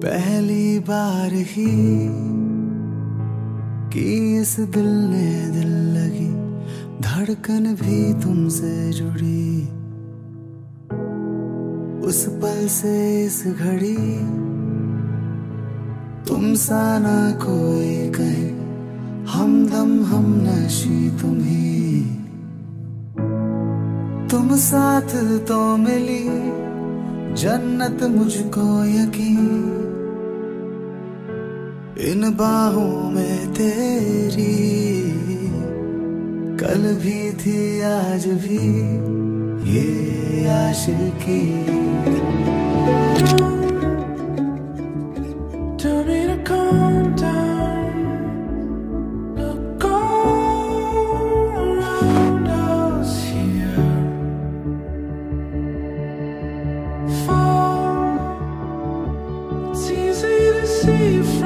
पहली बार ही कि इस दिल ने दिल लगी, धड़कन भी तुमसे जुड़ी। उस पल से इस घड़ी तुम सा ना कोई कहे, हमदम हम नशी तुम ही। तुम साथ तो मिली जन्नत मुझको यकीन, इन बाहों में तेरी कल भी थी आज भी ये आशिकी। Tell me to calm down, look all around us here. Fall, it's easy to see.